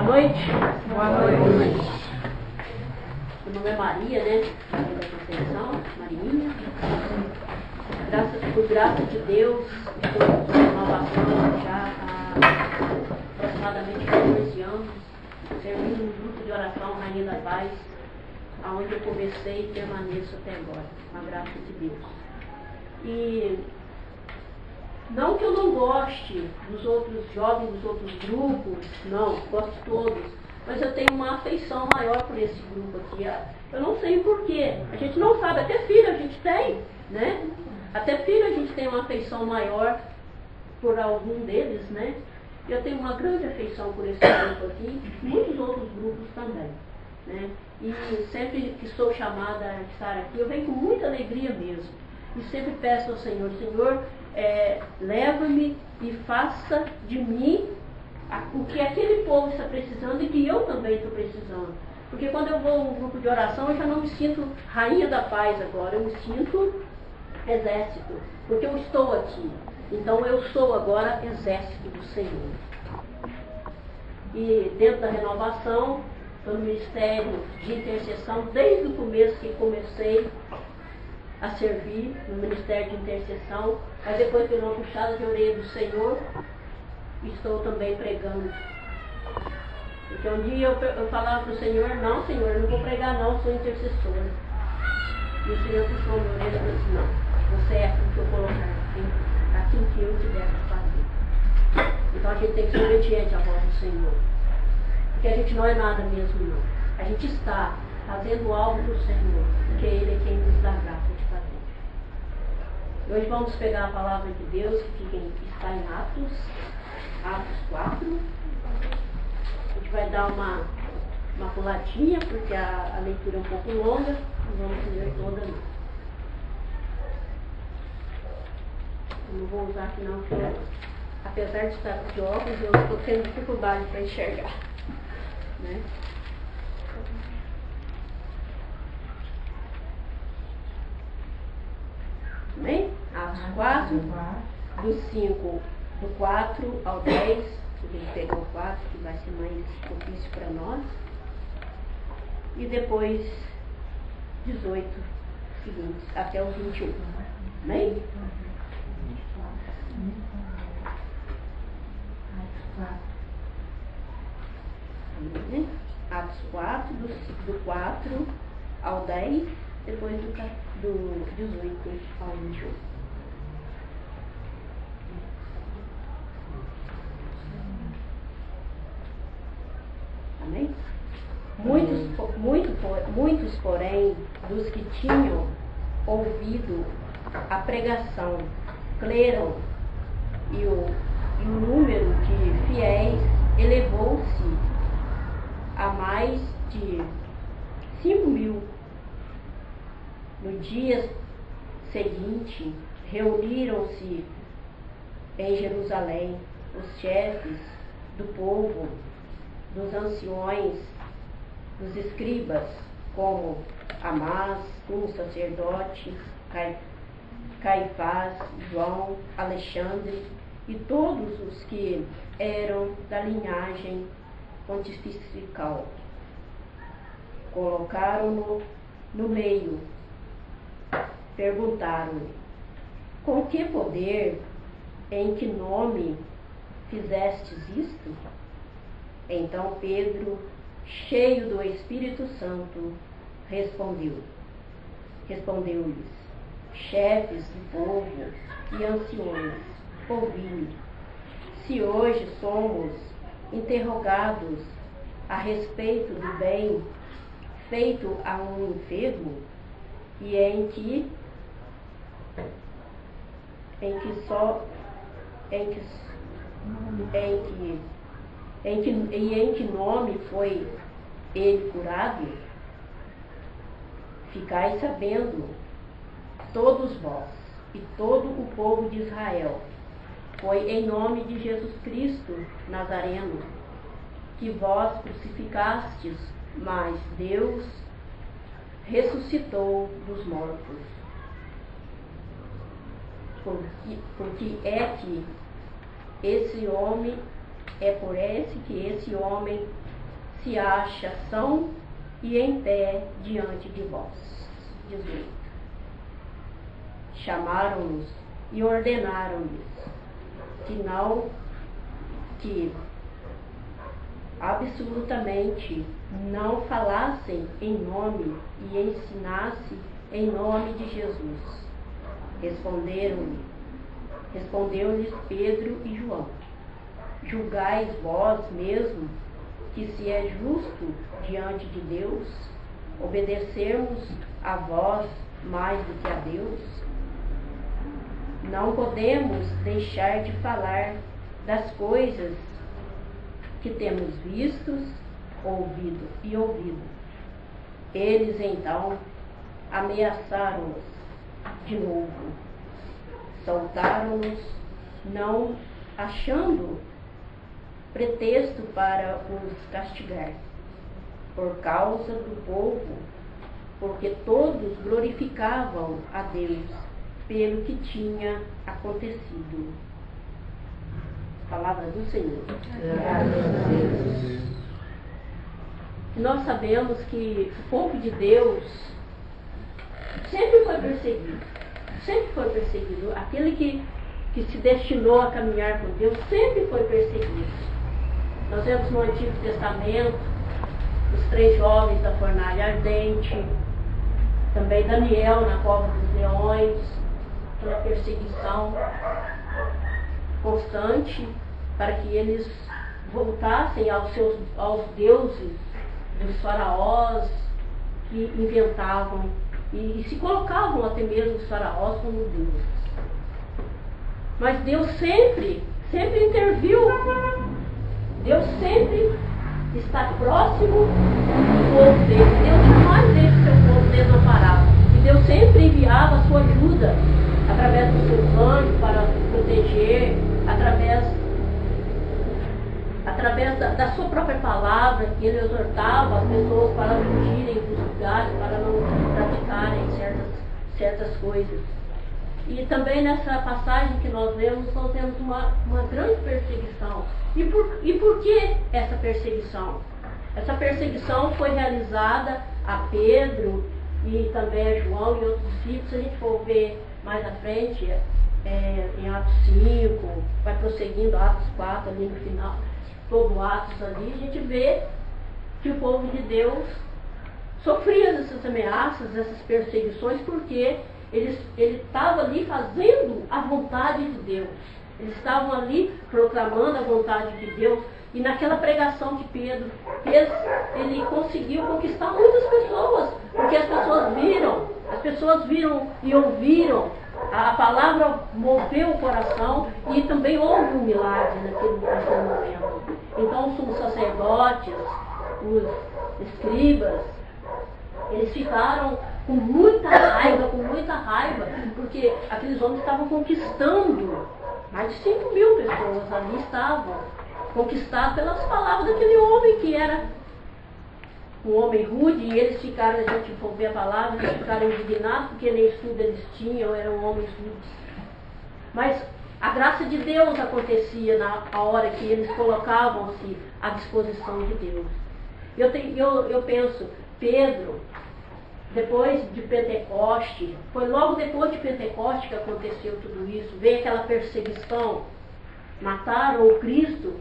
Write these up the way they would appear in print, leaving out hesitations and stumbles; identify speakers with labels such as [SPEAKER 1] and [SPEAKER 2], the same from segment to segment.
[SPEAKER 1] Boa noite.
[SPEAKER 2] Boa noite.
[SPEAKER 1] Meu nome é Maria, né? Maria da Conceição, Marinha. Por graça de Deus, estou em renovação já há aproximadamente 14 anos, servindo no grupo de oração Rainha da Paz, aonde eu comecei e permaneço até agora, com a graça de Deus. E não que eu não goste dos outros jovens, dos outros grupos, não, gosto de todos, mas eu tenho uma afeição maior por esse grupo aqui. Eu não sei o porquê, a gente não sabe, até filho a gente tem, né? Até filho a gente tem uma afeição maior por algum deles, né? Eu tenho uma grande afeição por esse grupo aqui, e muitos outros grupos também, né? E sempre que sou chamada a estar aqui, eu venho com muita alegria mesmo. E sempre peço ao Senhor, Senhor, leva-me e faça de mim o que aquele povo está precisando e que eu também estou precisando. Porque quando eu vou a um grupo de oração, eu já não me sinto rainha da paz agora, eu me sinto exército, porque eu estou aqui. Então eu sou agora exército do Senhor. E dentro da renovação, estou no ministério de intercessão, desde o começo que comecei a servir no ministério de intercessão, mas depois que eu uma puxada de orelha do Senhor, estou também pregando. Porque um dia eu falava para o Senhor, não Senhor, eu não vou pregar não, sou intercessora. E o Senhor puxou minha orelha e falou assim, não, você é aquilo que eu colocar aquilo que eu tiver que fazer. Então a gente tem que ser obediente à voz do Senhor. Porque a gente não é nada mesmo não. A gente está fazendo algo para o Senhor, porque Ele é quem nos dá graça de fazer. Hoje vamos pegar a palavra de Deus que está em Atos 4. A gente vai dar uma puladinha, porque a leitura é um pouco longa, não vamos ler toda não. Eu não vou usar aqui não, porque apesar de estar de óculos, eu estou tendo dificuldade para enxergar. Né? Amém? Atos 4, do 4 ao 10, ele pegou o 4, que vai ser mais propício para nós, e depois 18 seguintes, até o 21. Amém? Atos 4, do 4 ao 10, depois do 18 ao 21. Amém? Muitos, porém, dos que tinham ouvido a pregação, creram, e o número de fiéis elevou-se a mais de 5.000. No dia seguinte, reuniram-se em Jerusalém os chefes do povo, dos anciões, dos escribas, como Amás, o sacerdote, Caifás, João, Alexandre e todos os que eram da linhagem pontifical. Colocaram-no no meio. Perguntaram-lhe, com que poder, em que nome fizestes isto? Então Pedro, cheio do Espírito Santo, respondeu-lhes, chefes do povo e anciões, ouvi-me. Se hoje somos interrogados a respeito do bem feito a um enfermo, e em que nome foi ele curado, ficai sabendo, todos vós e todo o povo de Israel, foi em nome de Jesus Cristo Nazareno que vós crucificastes, mas Deus ressuscitou dos mortos. Porque é que esse homem É por que esse homem se acha são e em pé diante de vós. 18. Chamaram-nos e ordenaram-lhes, sinal que absolutamente não falassem em nome e ensinassem em nome de Jesus. Respondeu-lhes Pedro e João: julgais vós mesmo que se é justo diante de Deus obedecermos a vós mais do que a Deus? Não podemos deixar de falar das coisas que temos vistos, ouvido. Eles então ameaçaram-nos de novo. Soltaram-nos, não achando pretexto para os castigar, por causa do povo, porque todos glorificavam a Deus pelo que tinha acontecido. Palavra do Senhor.
[SPEAKER 2] Graças a Deus.
[SPEAKER 1] Nós sabemos que o povo de Deus sempre foi perseguido. Aquele que se destinou a caminhar com Deus sempre foi perseguido. Nós vemos no Antigo Testamento os 3 jovens da fornalha ardente, também Daniel na cova dos leões, aquela perseguição constante para que eles voltassem aos deuses dos faraós que inventavam e se colocavam até mesmo os faraós como deuses. Mas Deus sempre interviu. Deus sempre está próximo do povo dele. Deus jamais deixa o seu povo desamparado. E Deus sempre enviava a sua ajuda através dos seus anjos para proteger, através da sua própria palavra, que ele exortava as pessoas para fugirem dos lugares, para não praticarem certas coisas. E também nessa passagem que nós vemos uma grande perseguição. E por que essa perseguição? Essa perseguição foi realizada a Pedro e também a João e outros discípulos. Se a gente for ver mais à frente, em Atos 5, vai prosseguindo Atos 4 ali no final, todo Atos ali, a gente vê que o povo de Deus sofria essas ameaças, essas perseguições, porque ele estava ali fazendo a vontade de Deus. Eles estavam ali proclamando a vontade de Deus. E naquela pregação que Pedro fez, ele conseguiu conquistar muitas pessoas. Porque as pessoas viram e ouviram. A palavra moveu o coração e também houve um milagre naquele momento. Então os sumos sacerdotes, os escribas, eles ficaram com muita raiva, porque aqueles homens estavam conquistando. Mais de 5.000 pessoas ali estavam conquistadas pelas palavras daquele homem que era um homem rude, e eles ficaram, a gente for ver a palavra, eles ficaram indignados porque nem estudo eles tinham, eram homens rudes. Mas a graça de Deus acontecia na hora que eles colocavam-se à disposição de Deus. Eu penso, Pedro, depois de Pentecoste, foi logo depois de Pentecoste que aconteceu tudo isso, veio aquela perseguição, mataram o Cristo,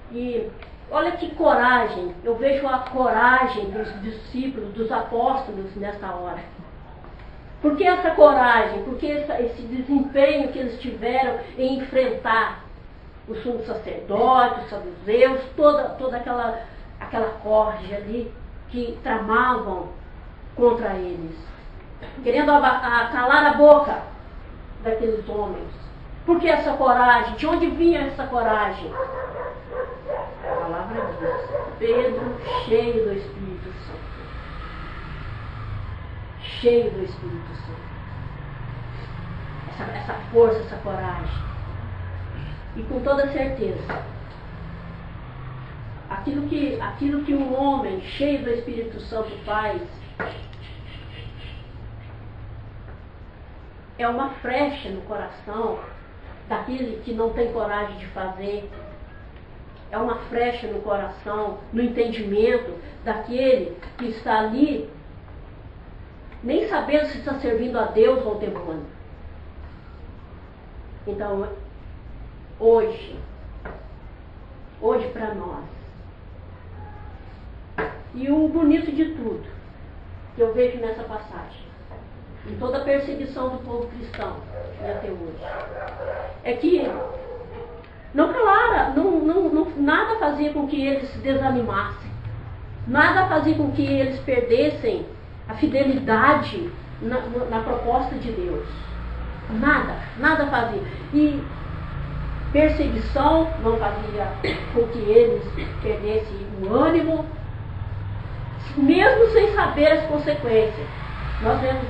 [SPEAKER 1] e olha que coragem, eu vejo a coragem dos discípulos, dos apóstolos nessa hora. Por que essa coragem? Por que esse desempenho que eles tiveram em enfrentar os sumos sacerdotes, os saduceus, toda aquela corja ali que tramavam contra eles, querendo calar a boca daqueles homens. Por que essa coragem? De onde vinha essa coragem? A palavra diz: Pedro, cheio do Espírito Santo. Cheio do Espírito Santo. Essa força, essa coragem. E com toda certeza, aquilo que um homem cheio do Espírito Santo faz é uma frecha no coração daquele que não tem coragem de fazer é uma frecha no coração, no entendimento daquele que está ali, nem sabendo se está servindo a Deus ou ao demônio. Então, hoje para nós, e o bonito de tudo, que eu vejo nessa passagem, em toda a perseguição do povo cristão até hoje, é que não calara, nada fazia com que eles se desanimassem, nada fazia com que eles perdessem a fidelidade na proposta de Deus. Nada fazia. E perseguição não fazia com que eles perdessem o ânimo, mesmo sem saber as consequências. Nós vemos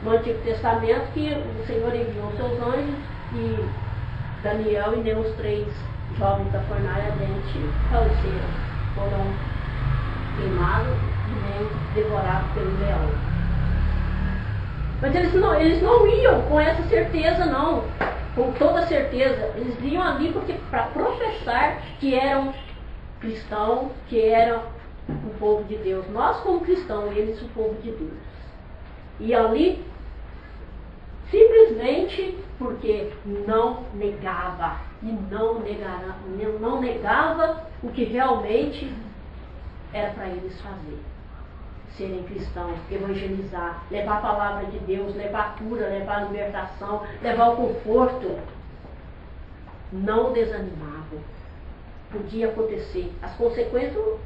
[SPEAKER 1] no Antigo Testamento que o Senhor enviou seus anjos e Daniel e nem os 3 jovens da fornalha ardente faleceram, foram queimados e nem devorados pelo leão. Mas eles não iam com essa certeza, não, com toda certeza. Eles iam ali para professar que eram cristãos, que eram o povo de Deus. Nós como cristãos, eles o povo de Deus. E ali, simplesmente porque não negava, e não negava o que realmente era para eles fazer. Serem cristãos, evangelizar, levar a palavra de Deus, levar a cura, levar a libertação, levar o conforto. Não desanimavam. Podia acontecer. As consequências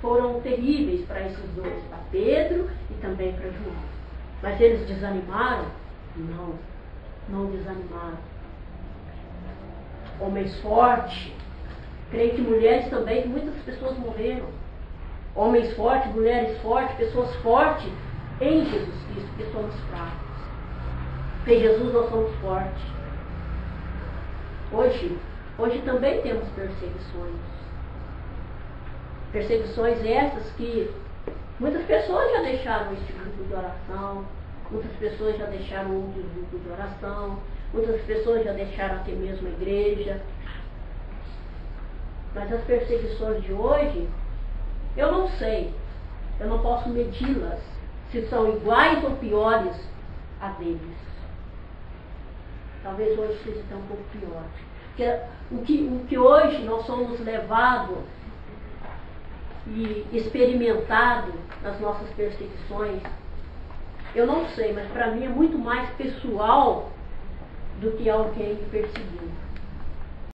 [SPEAKER 1] foram terríveis para esses dois, para Pedro e também para João. Mas eles desanimaram? Não desanimaram. Homens fortes, creio que mulheres também, que muitas pessoas morreram. Homens fortes, mulheres fortes, pessoas fortes em Jesus Cristo, porque somos fracos. Em Jesus nós somos fortes. Hoje também temos perseguições. Perseguições essas que muitas pessoas já deixaram este grupo de oração, muitas pessoas já deixaram outro grupo de oração, muitas pessoas já deixaram até mesmo a igreja. Mas as perseguições de hoje, eu não sei, eu não posso medi-las, se são iguais ou piores a deles. Talvez hoje seja até um pouco pior. Porque o que hoje nós somos levados e experimentado nas nossas perseguições, eu não sei, mas para mim é muito mais pessoal do que alguém me perseguindo.